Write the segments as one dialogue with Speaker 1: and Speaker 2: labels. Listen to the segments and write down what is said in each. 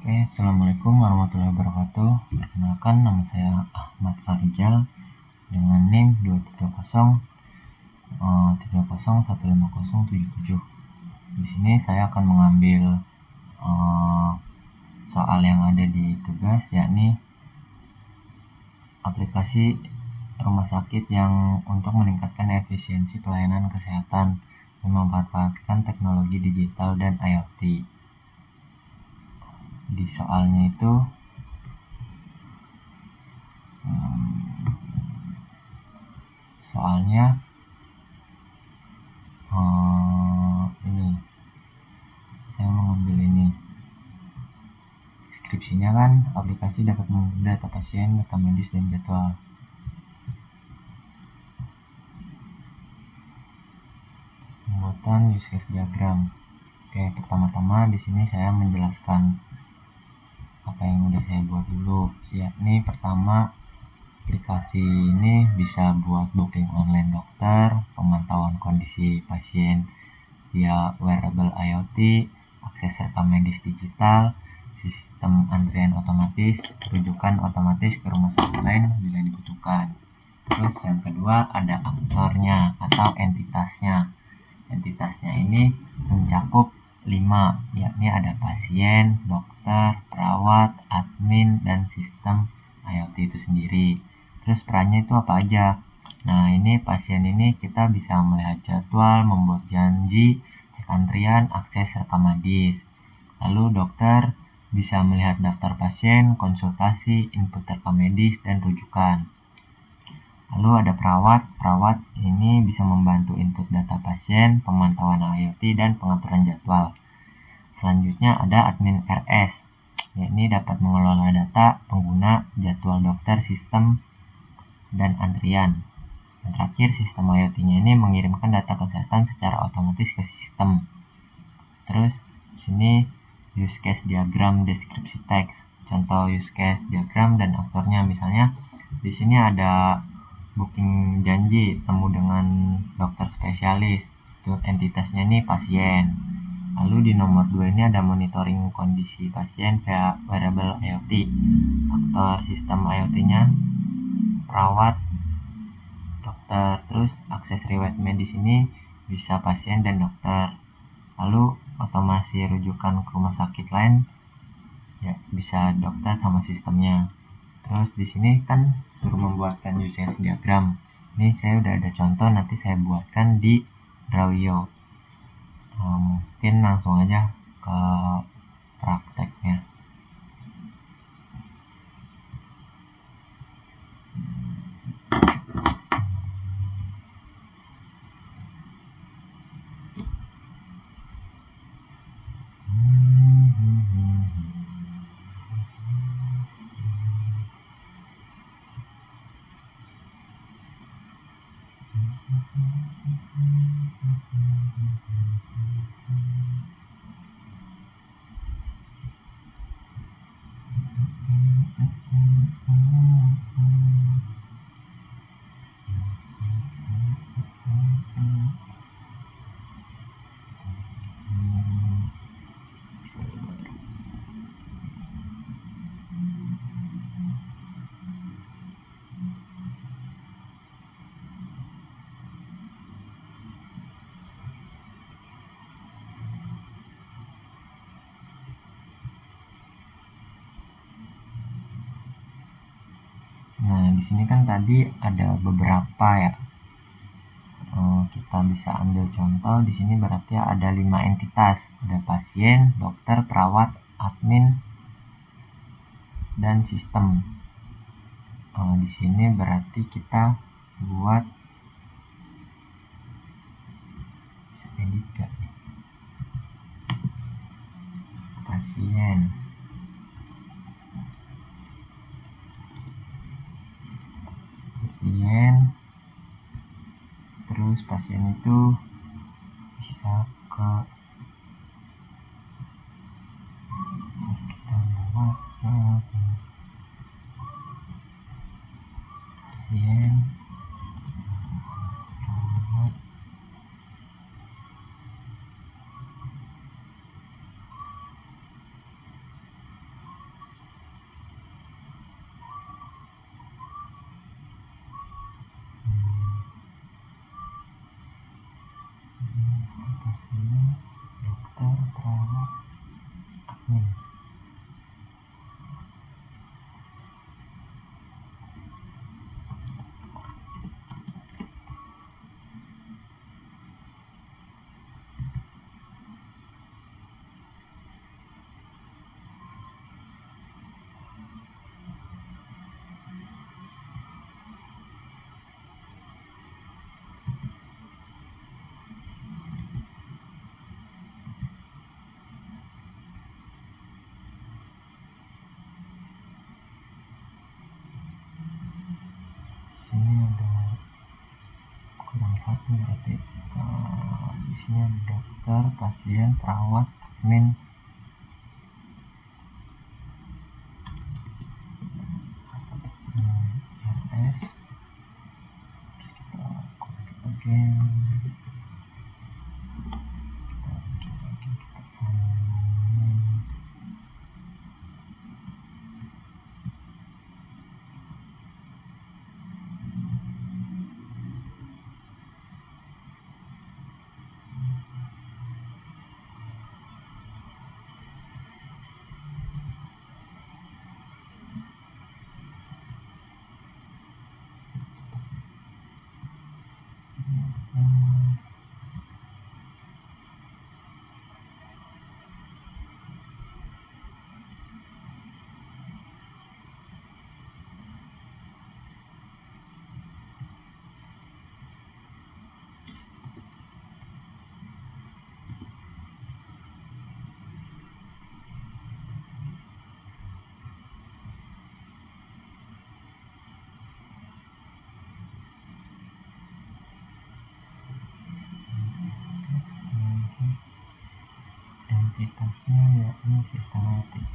Speaker 1: Oke, assalamualaikum warahmatullahi wabarakatuh. Perkenalkan, nama saya Ahmad Farijal dengan NIM 230 Di sini saya akan mengambil soal yang ada di tugas, yakni aplikasi rumah sakit yang untuk meningkatkan efisiensi pelayanan kesehatan dan memanfaatkan teknologi digital dan IoT. Di soalnya itu soalnya ini saya mengambil ini deskripsinya kan, aplikasi dapat mengubah data pasien, rekam medis, dan jadwal. Pembuatan use case diagram. Oke, pertama-tama di sini saya menjelaskan apa yang udah saya buat dulu, yakni pertama, aplikasi ini bisa buat booking online dokter, pemantauan kondisi pasien via wearable IoT, akses rekam medis digital, sistem antrian otomatis, rujukan otomatis ke rumah sakit lain bila dibutuhkan. Terus yang kedua ada aktornya atau entitasnya. Entitasnya ini mencakup 5, yakni ada pasien, dokter, perawat, admin, dan sistem IoT itu sendiri. Terus perannya itu apa aja? Nah, ini pasien ini kita bisa melihat jadwal, membuat janji, cek antrian, akses rekam medis. Lalu dokter bisa melihat daftar pasien, konsultasi, input rekam medis, dan rujukan. Lalu ada perawat ini bisa membantu input data pasien, pemantauan IoT, dan pengaturan jadwal. Selanjutnya ada admin RS, yakni dapat mengelola data pengguna, jadwal dokter, sistem, dan antrian. Dan terakhir, sistem IoT-nya ini mengirimkan data kesehatan secara otomatis ke sistem. Terus di sini use case diagram, deskripsi teks, contoh use case diagram dan aktornya. Misalnya di sini ada booking janji temu dengan dokter spesialis, untuk entitasnya ini pasien. Lalu di nomor 2 ini ada monitoring kondisi pasien via wearable IoT. Aktor sistem IoT-nya perawat, dokter. Terus akses riwayat medis ini bisa pasien dan dokter. Lalu otomasi rujukan ke rumah sakit lain ya bisa dokter sama sistemnya. Terus di sini kan suruh membuatkan use case diagram. Ini saya udah ada contoh, nanti saya buatkan di Drawio. Mungkin langsung aja ke prakteknya. Nah, di sini kan tadi ada beberapa ya. Kita bisa ambil contoh di sini, berarti ada 5 entitas. Ada pasien, dokter, perawat, admin, dan sistem. Di sini berarti kita buat, bisa edit gak? Pasien, terus pasien itu bisa ke, kita buat pasien, perawat, sini dokter, perawat, admin. Sini ada kurang satu berarti. Di sini ada dokter, pasien, perawat, admin. RS. Terus kita copy again. Kita sambungin. Identitasnya ya ini sistematik.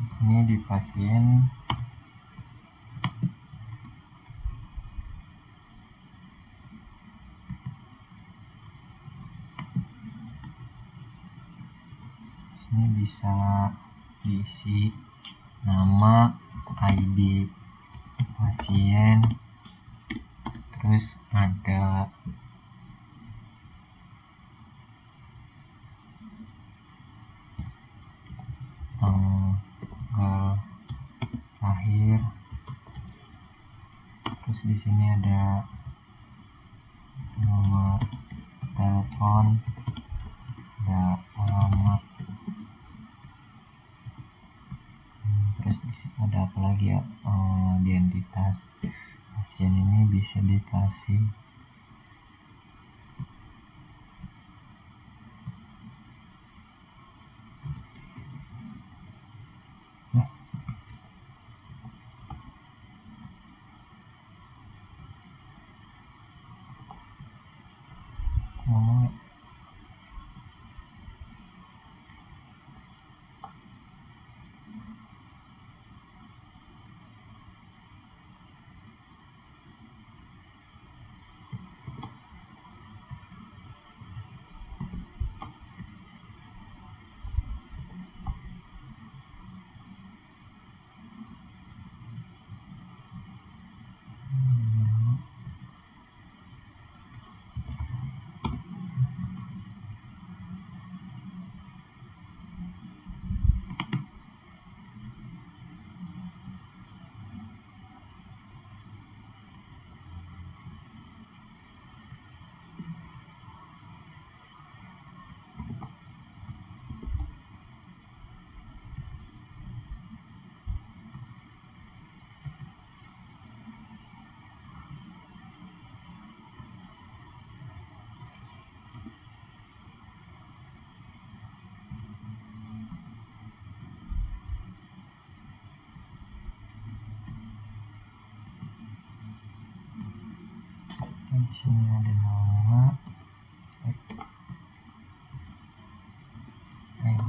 Speaker 1: Di sini di pasien sini bisa diisi nama, ID pasien, terus ada tanggal lahir, terus di sini ada nomor telepon, ada alamat, terus di sini ada apa lagi ya, identitas pasien ini bisa dikasih ya. di sini ada nama, ID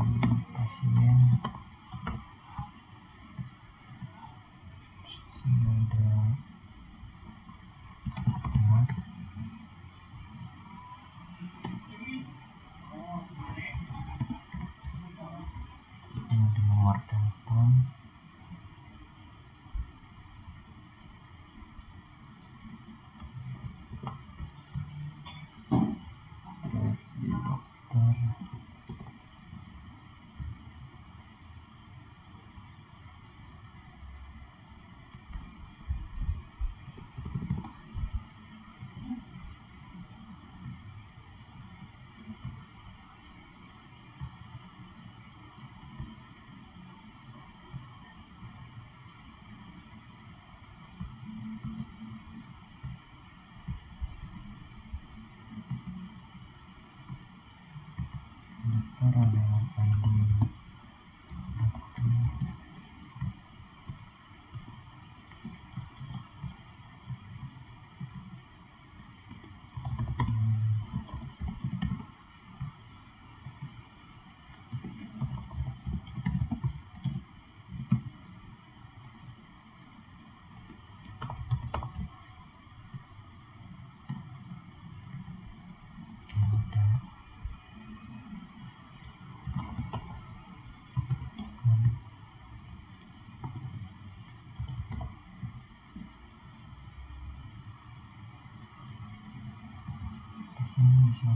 Speaker 1: pasien, di sini ada alamat, ini ada nomor telepon, terus di dokter, dokter ada ID dokter, ada di sini bisa.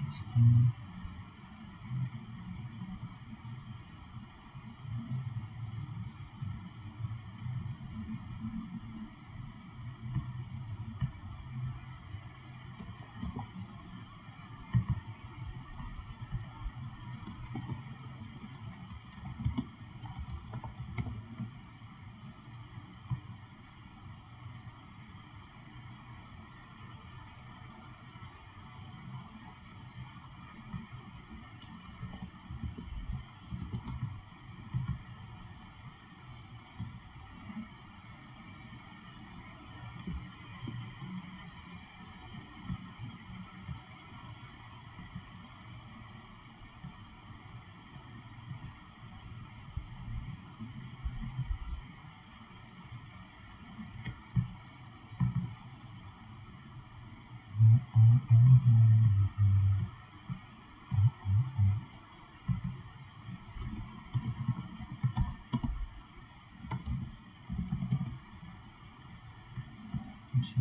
Speaker 1: Sini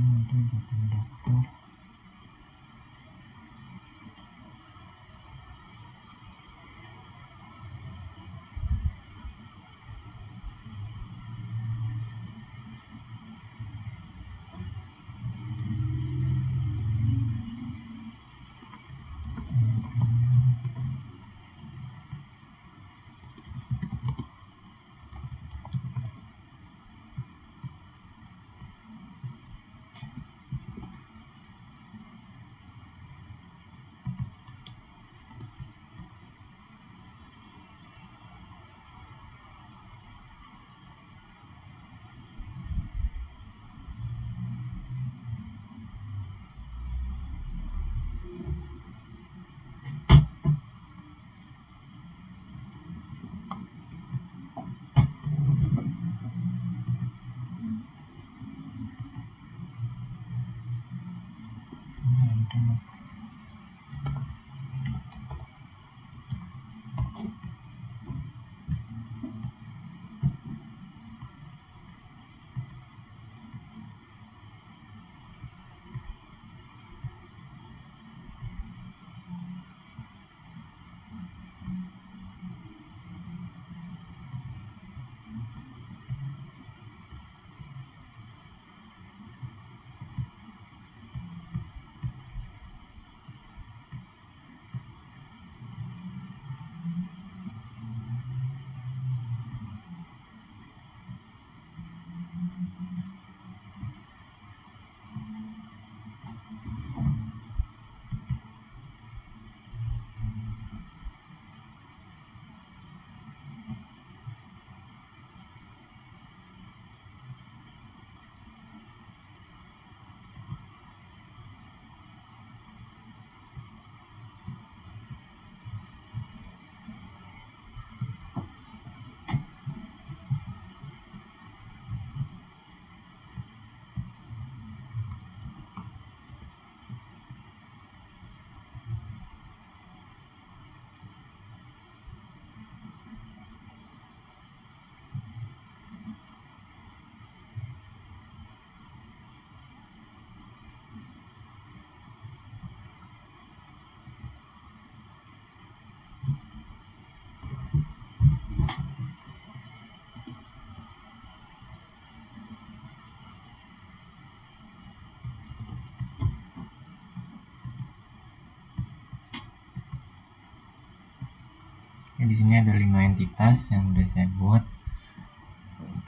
Speaker 1: ada data dokter. Di sini ada 5 entitas yang udah saya buat,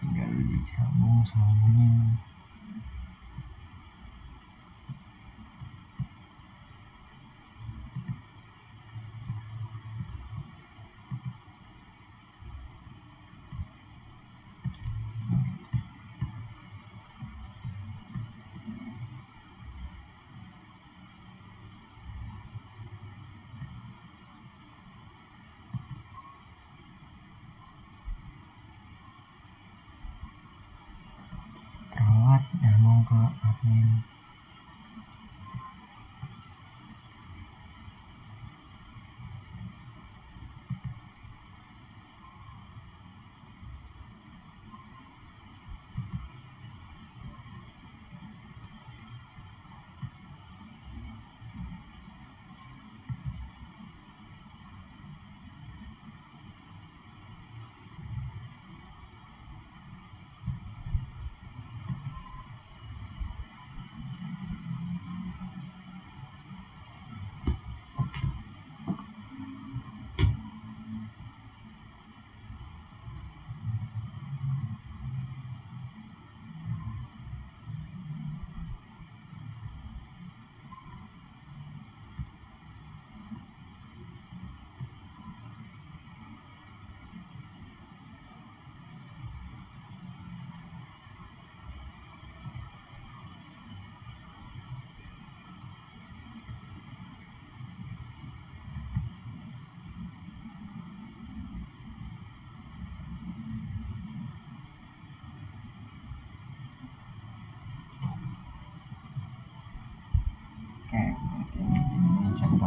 Speaker 1: tinggal disambungin. Perawat nyambung ke admin.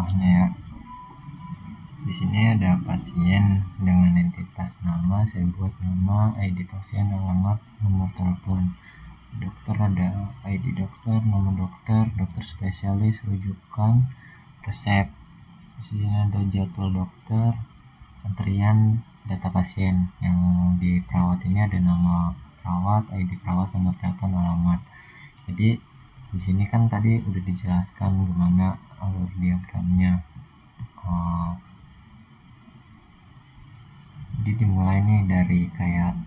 Speaker 1: bawahnya ya. Di sini ada pasien dengan entitas nama, saya buat nama, ID pasien, alamat, nomor telepon. Dokter ada ID dokter, nomor dokter, dokter spesialis, rujukan, resep. Di sini ada jadwal dokter, antrian, data pasien. Yang di perawat ini ada nama perawat, ID perawat, nomor telepon, alamat. Jadi di sini kan tadi udah dijelaskan gimana alur diagramnya. Jadi dimulai nih dari kayak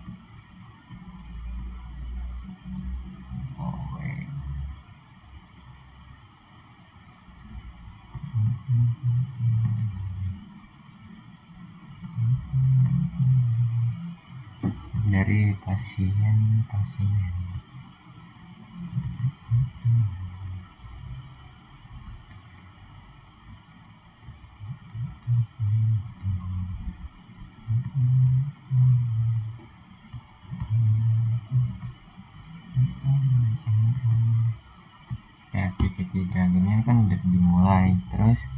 Speaker 1: dari pasien. Activity diagramnya kan udah dimulai. Terus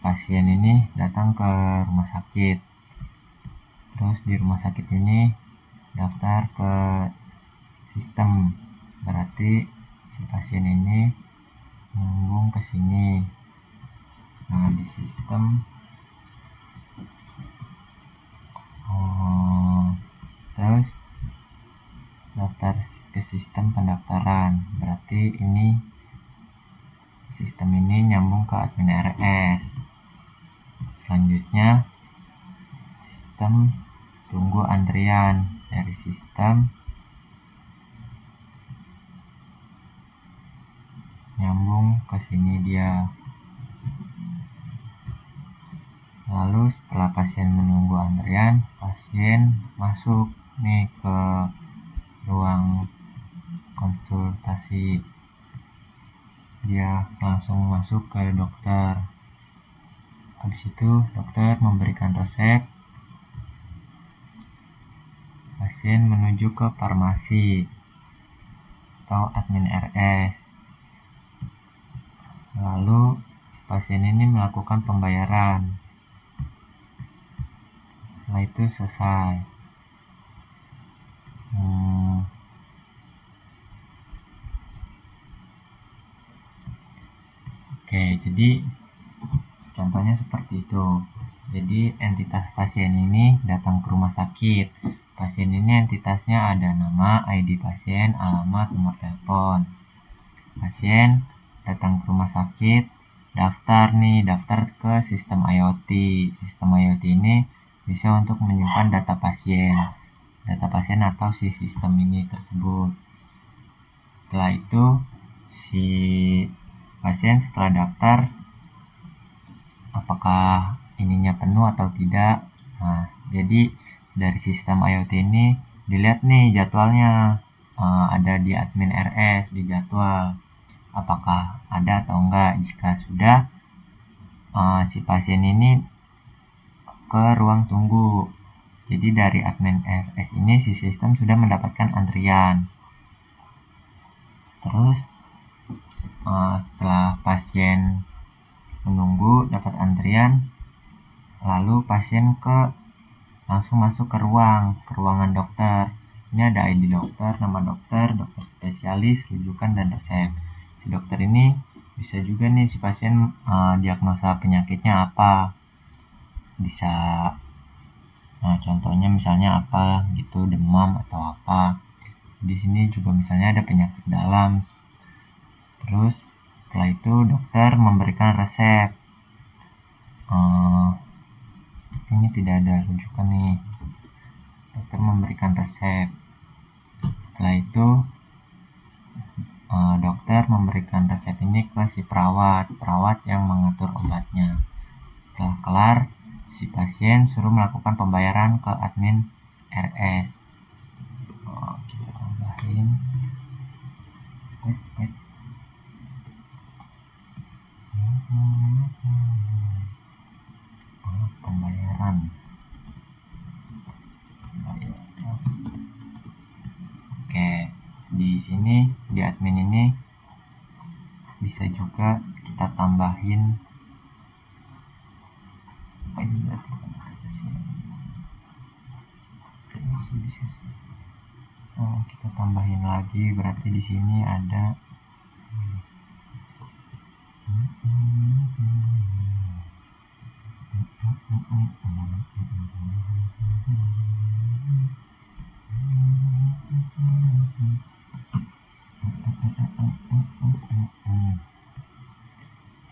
Speaker 1: pasien ini datang ke rumah sakit. Terus di rumah sakit ini daftar ke sistem. Berarti si pasien ini nyambung ke sini. Nah, di sistem terus daftar ke sistem pendaftaran. Berarti ini sistem ini nyambung ke admin RS. Selanjutnya sistem tunggu antrian. Dari sistem nyambung ke sini dia. Lalu setelah pasien menunggu antrian, pasien masuk nih ke ruang konsultasi. Dia langsung masuk ke dokter. Habis itu dokter memberikan resep. Pasien menuju ke farmasi atau admin RS. Lalu pasien ini melakukan pembayaran. Setelah itu selesai. Oke, jadi contohnya seperti itu. Jadi entitas pasien ini datang ke rumah sakit. Pasien ini entitasnya ada nama, ID pasien, alamat, nomor telepon. Pasien datang ke rumah sakit, daftar ke sistem IoT. Sistem IoT ini bisa untuk menyimpan data pasien atau si sistem ini tersebut. Setelah itu si pasien setelah daftar, apakah ininya penuh atau tidak. Nah, jadi dari sistem IoT ini dilihat nih jadwalnya, ada di admin RS di jadwal, apakah ada atau enggak. Jika sudah, si pasien ini ke ruang tunggu. Jadi dari admin RS ini si sistem sudah mendapatkan antrian. Terus setelah pasien menunggu dapat antrian, lalu pasien langsung masuk ke ruangan dokter. Ini ada ID dokter, nama dokter, dokter spesialis, rujukan, dan resep. Si dokter ini bisa juga nih si pasien diagnosa penyakitnya apa. Bisa contohnya misalnya apa gitu, demam atau apa. Di sini juga misalnya ada penyakit dalam. Terus setelah itu dokter memberikan resep. Ini tidak ada rujukan nih. Dokter memberikan resep. Setelah itu dokter memberikan resep ini ke si perawat yang mengatur obatnya. Setelah kelar, si pasien suruh melakukan pembayaran ke admin RS. Kita tambahin. Pembayaran. Oke, di sini di admin ini bisa juga kita tambahin ini berarti bisa sih. Oh, kita tambahin lagi, berarti di sini ada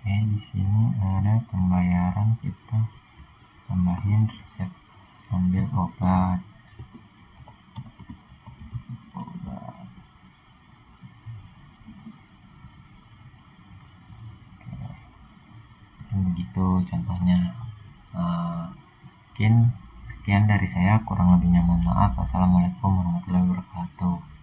Speaker 1: oke, di sini ada pembayaran, kita tambahin resep ambil obat. Begitu contohnya. Mungkin sekian dari saya, kurang lebihnya mohon maaf. Assalamualaikum warahmatullahi wabarakatuh.